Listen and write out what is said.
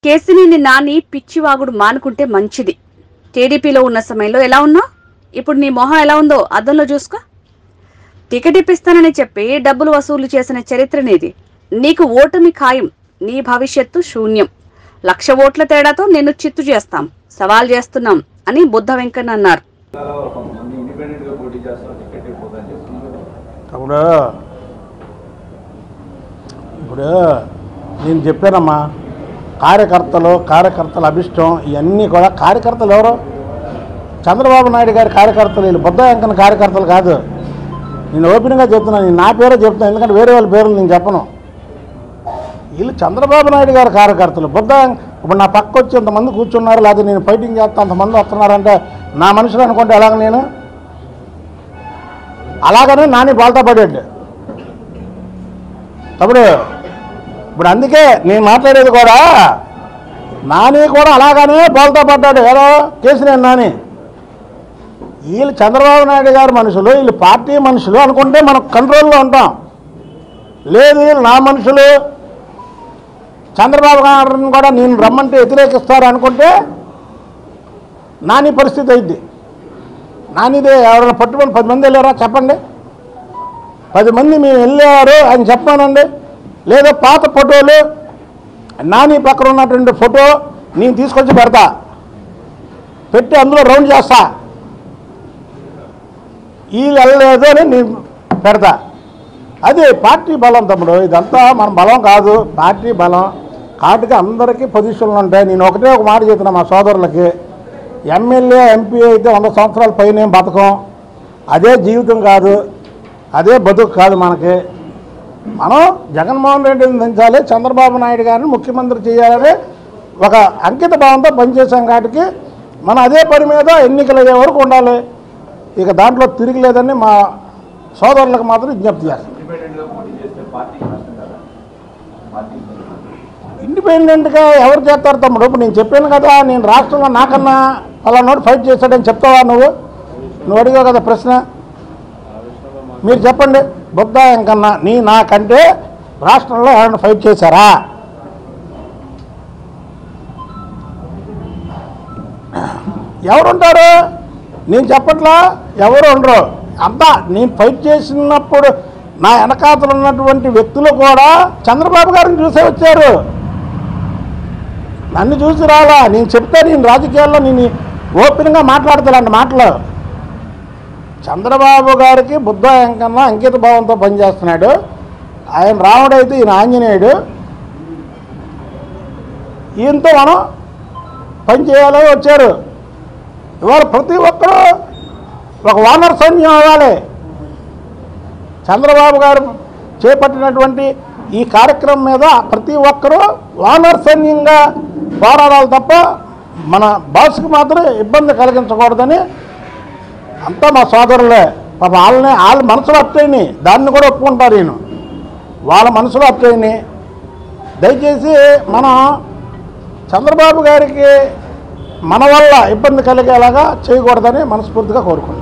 కేసినేని నాని పిచ్చివాగుడు మానుకుంటే మంచిది. టీడీపీలో ఉన్న సమయంలో ఎలా ఉన్నావు? ఇప్పుడు నీ మొహం ఎలా ఉందో అద్దంలో చూసుకో. టికెట్ ఇప్పిస్తానని చెప్పి డబ్బులు వసూలు చేసిన చరిత్ర నీది. నీకు ఓటమి ఖాయం. నీ భవిష్యత్తు శూన్యం. 1,00,000 ఓట్ల తేడాతో నిన్ను చిత్తు చేస్తాం, సవాల్ చేస్తున్నాం అని బుద్ధ వెంకన్న అన్నారు. ఇప్పుడు నేను చెప్పానమ్మా, కార్యకర్తల అభిష్టం ఇవన్నీ కూడా. కార్యకర్తలు ఎవరు? చంద్రబాబు నాయుడు గారి కార్యకర్తలు. వీళ్ళు బుద్ధ వెంకన్న కార్యకర్తలు కాదు. నేను ఓపెన్గా చెప్తున్నాను, నేను నా పేరే చెప్తాను, ఎందుకంటే వేరే వాళ్ళ పేర్లు నేను చెప్పను. వీళ్ళు చంద్రబాబు నాయుడు గారి కార్యకర్తలు. ఇప్పుడు నా పక్క వచ్చి ఇంతమంది కూర్చున్నారు, లేదా నేను ఫైటింగ్ చేస్తా అంతమంది వస్తున్నారంటే నా మనుషులు అనుకుంటే ఎలాగ నేను అలాగనే నాని బాల్తా పడేట్టు తప్పుడు. ఇప్పుడు అందుకే నేను మాట్లాడేది కూడా, నాని కూడా అలాగనే బాల్తా పడ్డాడు. ఏదో కేసినేని నాని. వీళ్ళు చంద్రబాబు నాయుడు గారి మనుషులు, వీళ్ళు పార్టీ మనుషులు అనుకుంటే మనం కంట్రోల్లో ఉంటాం. లేదు వీళ్ళు నా మనుషులు, చంద్రబాబు గారిని కూడా నేను రమ్మంటే వ్యతిరేకిస్తారు అనుకుంటే నాని పరిస్థితి అయింది. నానిదే ఎవరైనా పట్టుకొని 10 మంది వెళ్ళారా చెప్పండి? 10 మంది మేము వెళ్ళారు అని చెప్పానండి. లేదా పాత ఫోటోలు, నాని పక్కన ఉన్నటువంటి ఫోటో నేను తీసుకొచ్చి పెట్టి అందులో రౌండ్ చేస్తా. వీళ్ళు వెళ్ళలేదు అని నేను పెడతా. అది పార్టీ బలం తమ్ముడు. ఇదంతా మన బలం కాదు, పార్టీ బలం. కాబట్టి అందరికీ పొజిషన్లు ఉంటాయి. నేను ఒక మాట చెప్తున్నా మా సోదరులకి, ఎమ్మెల్యే ఎంపీ అయితే 100 సంవత్సరాల పైన బతకం. అదే జీవితం కాదు, అదే బతుకు కాదు మనకి. మనం జగన్మోహన్ రెడ్డిని దించాలి, చంద్రబాబు నాయుడు గారిని ముఖ్యమంత్రి చేయాలని ఒక అంకిత భావంతో పనిచేసాం. కాబట్టి మనం అదే పని మీద ఎన్నికలు అయ్యే వరకు ఉండాలి. ఇక దాంట్లో తిరిగిలేదని మా సోదరులకు మాత్రం విజ్ఞప్తి చేస్తాం. ఇండిపెండెంట్గా ఎవరు చేస్తారు తమ్ముడు? ఇప్పుడు నేను చెప్పాను కదా, నేను రాష్ట్రంలో నాకన్నా అలా నోటి ఫైట్ చేశాడని చెప్తావా? నువ్వు అడిగావు కదా ప్రశ్న. మీరు చెప్పండి, బుద్ధ వెంకన్న నాకంటే రాష్ట్రంలో ఎవరైనా ఫైట్ చేశారా? ఎవరుంటారు? నేను చెప్పట్లా, ఎవరు ఉండరు. అంతా నేను ఫైట్ చేసినప్పుడు నా వెనకాతలు ఉన్నటువంటి వ్యక్తులు కూడా చంద్రబాబు గారిని చూసే వచ్చారు, నన్ను చూసి రాలా. నేను చెప్తే నేను రాజకీయాల్లో నేను ఓపెన్గా మాట్లాడతానండి మాటలు. చంద్రబాబు గారికి బుద్ధ వెంకన్న అంకిత భావంతో పనిచేస్తున్నాడు. ఆయన రాముడు అయితే ఈయన ఆంజనేయుడు. ఈయనతో మనం పని చేయాలని వచ్చారు. ఇవాళ ప్రతి ఒక్కరూ ఒక వానర్ సైన్యం అవ్వాలి. చంద్రబాబు గారు చేపట్టినటువంటి ఈ కార్యక్రమం మీద ప్రతి ఒక్కరూ వానర్ సైన్యంగా పోరాడాలి తప్ప మన బాస్కి మాత్రం ఇబ్బంది కలిగించకూడదని అంతా మా సోదరులే. పాప వాళ్ళ మనసులో అట్టేని దాన్ని కూడా ఒప్పుకుంటారు. నేను వాళ్ళ మనసులో అట్టేని. దయచేసి మనం చంద్రబాబు గారికి మన వల్ల ఇబ్బంది కలిగేలాగా చేయకూడదని మనస్ఫూర్తిగా కోరుకుంటాం.